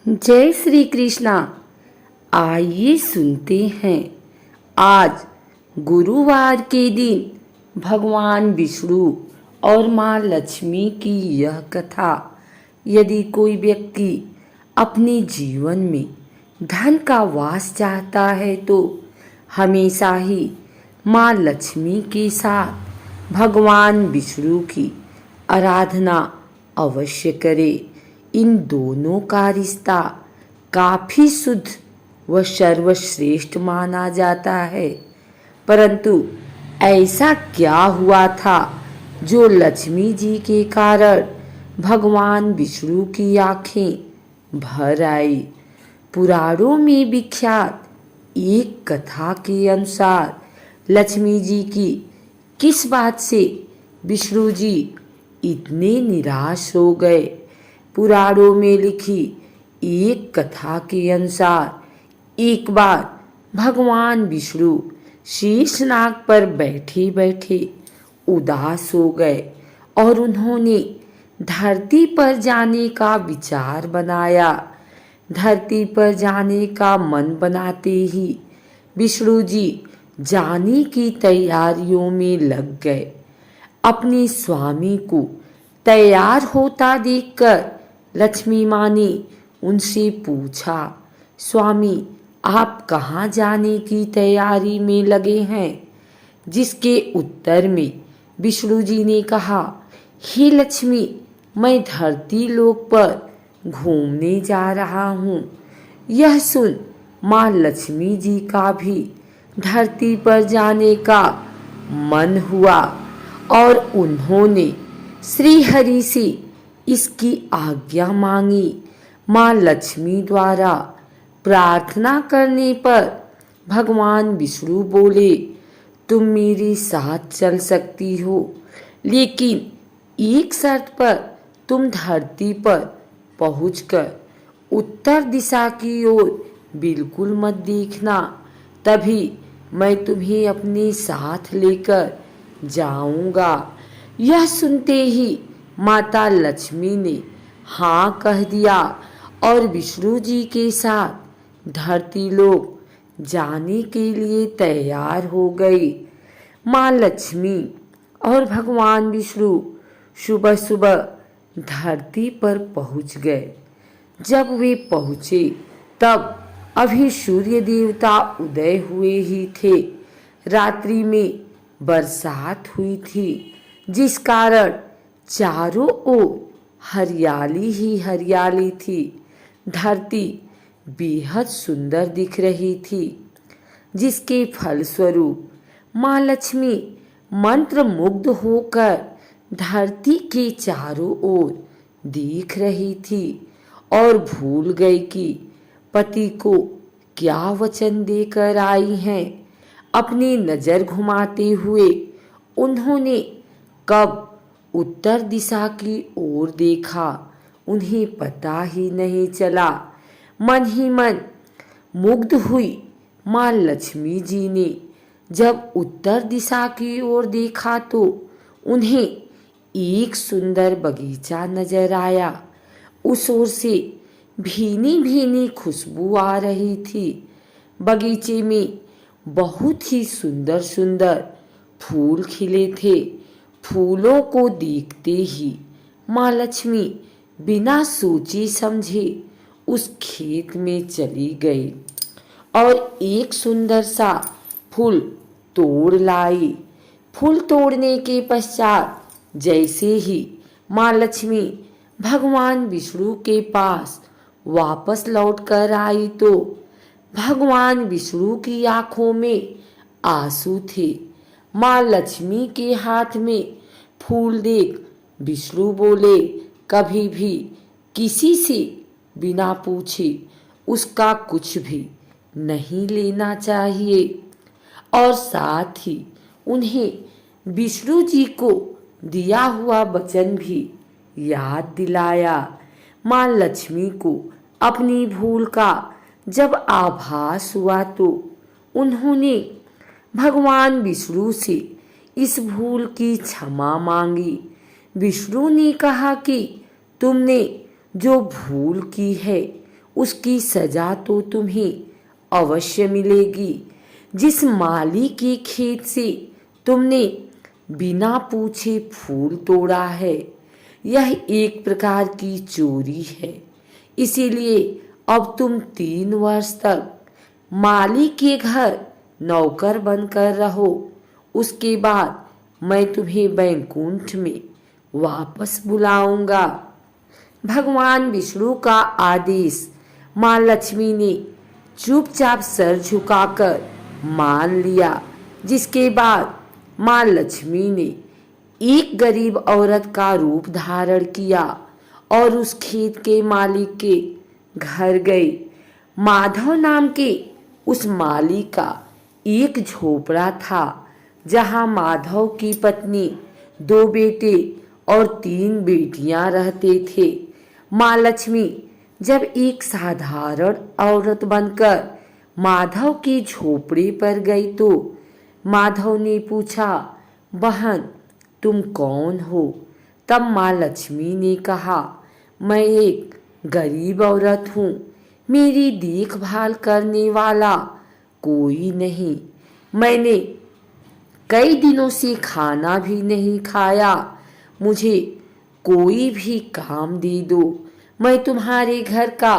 जय श्री कृष्णा। आइए सुनते हैं आज गुरुवार के दिन भगवान विष्णु और माँ लक्ष्मी की यह कथा। यदि कोई व्यक्ति अपने जीवन में धन का वास चाहता है तो हमेशा ही माँ लक्ष्मी के साथ भगवान विष्णु की आराधना अवश्य करे। इन दोनों का रिश्ता काफी शुद्ध व सर्वश्रेष्ठ माना जाता है। परंतु ऐसा क्या हुआ था जो लक्ष्मी जी के कारण भगवान विष्णु की आंखें भर आई। पुराणों में विख्यात एक कथा के अनुसार लक्ष्मी जी की किस बात से विष्णु जी इतने निराश हो गए। पुराणों में लिखी एक कथा के अनुसार एक बार भगवान विष्णु शीर्षनाग पर बैठे बैठे उदास हो गए और उन्होंने धरती पर जाने का विचार बनाया। धरती पर जाने का मन बनाते ही विष्णु जी जाने की तैयारियों में लग गए। अपने स्वामी को तैयार होता देखकर लक्ष्मी माँ ने उनसे पूछा, स्वामी आप कहाँ जाने की तैयारी में लगे हैं। जिसके उत्तर में विष्णु जी ने कहा, हे लक्ष्मी मैं धरती लोक पर घूमने जा रहा हूँ। यह सुन माँ लक्ष्मी जी का भी धरती पर जाने का मन हुआ और उन्होंने श्री हरि से इसकी आज्ञा मांगी। माँ लक्ष्मी द्वारा प्रार्थना करने पर भगवान विष्णु बोले, तुम मेरे साथ चल सकती हो, लेकिन एक शर्त पर तुम धरती पर पहुंचकर उत्तर दिशा की ओर बिल्कुल मत देखना, तभी मैं तुम्हें अपने साथ लेकर जाऊंगा। यह सुनते ही माता लक्ष्मी ने हाँ कह दिया और विष्णु जी के साथ धरती लोक जाने के लिए तैयार हो गई। माँ लक्ष्मी और भगवान विष्णु सुबह सुबह धरती पर पहुंच गए। जब वे पहुंचे तब अभी सूर्य देवता उदय हुए ही थे। रात्रि में बरसात हुई थी, जिस कारण चारों ओर हरियाली ही हरियाली थी। धरती बेहद सुंदर दिख रही थी, जिसके फलस्वरूप माँ लक्ष्मी मंत्र मुग्ध होकर धरती के चारों ओर देख रही थी और भूल गई कि पति को क्या वचन देकर आई हैं। अपनी नजर घुमाते हुए उन्होंने कब उत्तर दिशा की ओर देखा उन्हें पता ही नहीं चला। मन ही मन मुग्ध हुई माँ लक्ष्मी जी ने जब उत्तर दिशा की ओर देखा तो उन्हें एक सुंदर बगीचा नजर आया। उस ओर से भीनी भीनी खुशबू आ रही थी। बगीचे में बहुत ही सुंदर सुंदर फूल खिले थे। फूलों को देखते ही माँ लक्ष्मी बिना सोचे समझे उस खेत में चली गई और एक सुंदर सा फूल तोड़ लाई। फूल तोड़ने के पश्चात जैसे ही माँ लक्ष्मी भगवान विष्णु के पास वापस लौट कर आई तो भगवान विष्णु की आंखों में आंसू थे। माँ लक्ष्मी के हाथ में फूल देख विष्णु बोले, कभी भी किसी से बिना पूछे उसका कुछ भी नहीं लेना चाहिए। और साथ ही उन्हें विष्णु जी को दिया हुआ वचन भी याद दिलाया। माँ लक्ष्मी को अपनी भूल का जब आभास हुआ तो उन्होंने भगवान विष्णु से इस भूल की क्षमा मांगी। विष्णु ने कहा कि तुमने जो भूल की है उसकी सजा तो तुम्हें अवश्य मिलेगी। जिस माली के खेत से तुमने बिना पूछे फूल तोड़ा है, यह एक प्रकार की चोरी है। इसीलिए अब तुम 3 वर्ष तक माली के घर नौकर बनकर रहो। उसके बाद मैं तुम्हें वैकुंठ में वापस बुलाऊंगा। भगवान विष्णु का आदेश माँ लक्ष्मी ने चुपचाप सर झुकाकर मान लिया, जिसके बाद माँ लक्ष्मी ने एक गरीब औरत का रूप धारण किया और उस खेत के मालिक के घर गई। माधव नाम के उस माली का एक झोपड़ा था, जहां माधव की पत्नी, 2 बेटे और 3 बेटियां रहते थे। माँ लक्ष्मी जब एक साधारण औरत बनकर माधव के झोपड़े पर गई तो माधव ने पूछा, बहन तुम कौन हो? तब माँ लक्ष्मी ने कहा, मैं एक गरीब औरत हूँ, मेरी देखभाल करने वाला कोई नहीं। मैंने कई दिनों से खाना भी नहीं खाया, मुझे कोई भी काम दे दो, मैं तुम्हारे घर का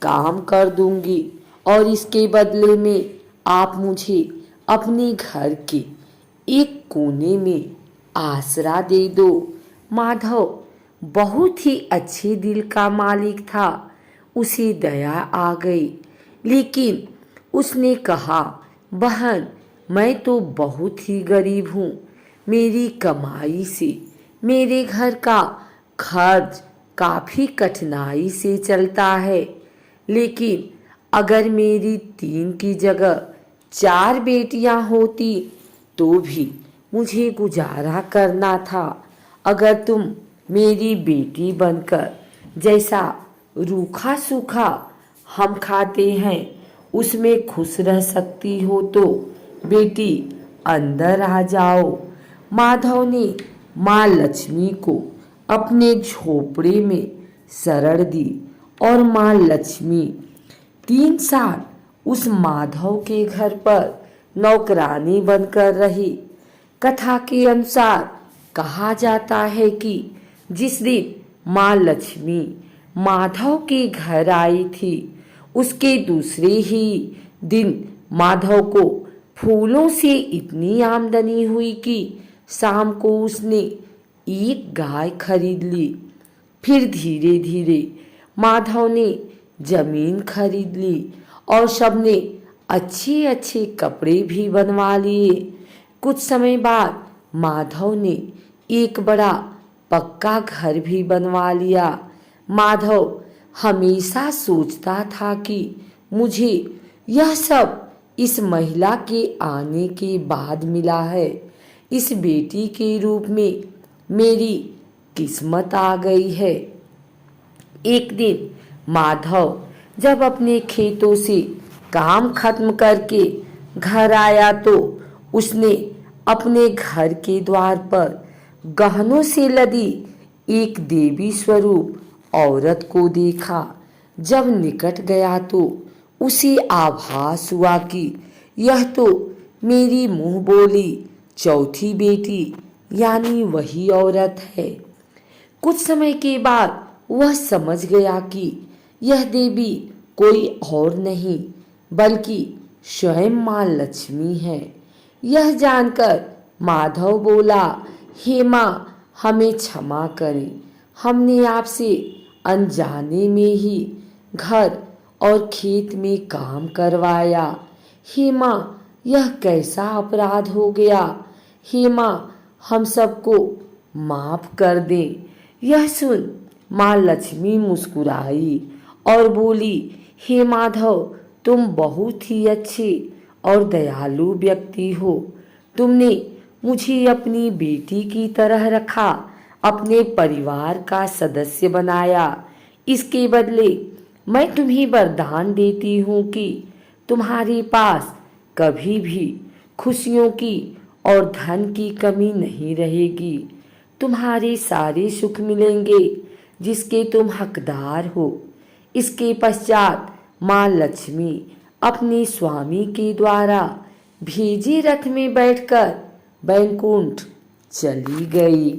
काम कर दूंगी और इसके बदले में आप मुझे अपने घर के एक कोने में आसरा दे दो। माधव बहुत ही अच्छे दिल का मालिक था, उसे दया आ गई, लेकिन उसने कहा, बहन मैं तो बहुत ही गरीब हूँ, मेरी कमाई से मेरे घर का खर्च काफी कठिनाई से चलता है, लेकिन अगर मेरी 3 की जगह 4 बेटियां होती तो भी मुझे गुजारा करना था। अगर तुम मेरी बेटी बनकर जैसा रूखा सूखा हम खाते हैं उसमें खुश रह सकती हो तो बेटी अंदर आ जाओ। माधव ने माँ लक्ष्मी को अपने झोपड़े में शरण दी और माँ लक्ष्मी 3 साल उस माधव के घर पर नौकरानी बनकर रही। कथा के अनुसार कहा जाता है कि जिस दिन माँ लक्ष्मी माधव के घर आई थी, उसके दूसरे ही दिन माधव को फूलों से इतनी आमदनी हुई कि शाम को उसने एक गाय खरीद ली। फिर धीरे धीरे माधव ने जमीन खरीद ली और सबने अच्छे अच्छे कपड़े भी बनवा लिए। कुछ समय बाद माधव ने एक बड़ा पक्का घर भी बनवा लिया। माधव हमेशा सोचता था कि मुझे यह सब इस महिला के आने के बाद मिला है। इस बेटी के रूप में मेरी किस्मत आ गई है। एक दिन माधव जब अपने खेतों से काम खत्म करके घर आया तो उसने अपने घर के द्वार पर गहनों से लदी एक देवी स्वरूप औरत को देखा। जब निकट गया तो उसे आभास हुआ कि यह तो मेरी मुंह बोली चौथी बेटी यानी वही औरत है। कुछ समय के बाद वह समझ गया कि यह देवी कोई और नहीं बल्कि स्वयं माँ लक्ष्मी है। यह जानकर माधव बोला, हे माँ हमें क्षमा करें, हमने आपसे अनजाने में ही घर और खेत में काम करवाया। हे माँ यह कैसा अपराध हो गया, हे माँ हम सबको माफ कर दें। यह सुन माँ लक्ष्मी मुस्कुराई और बोली, हे माधव तुम बहुत ही अच्छे और दयालु व्यक्ति हो। तुमने मुझे अपनी बेटी की तरह रखा, अपने परिवार का सदस्य बनाया। इसके बदले मैं तुम्हें वरदान देती हूँ कि तुम्हारे पास कभी भी खुशियों की और धन की कमी नहीं रहेगी। तुम्हारे सारे सुख मिलेंगे जिसके तुम हकदार हो। इसके पश्चात माँ लक्ष्मी अपने स्वामी के द्वारा भेजे रथ में बैठकर बैकुंठ चली गई।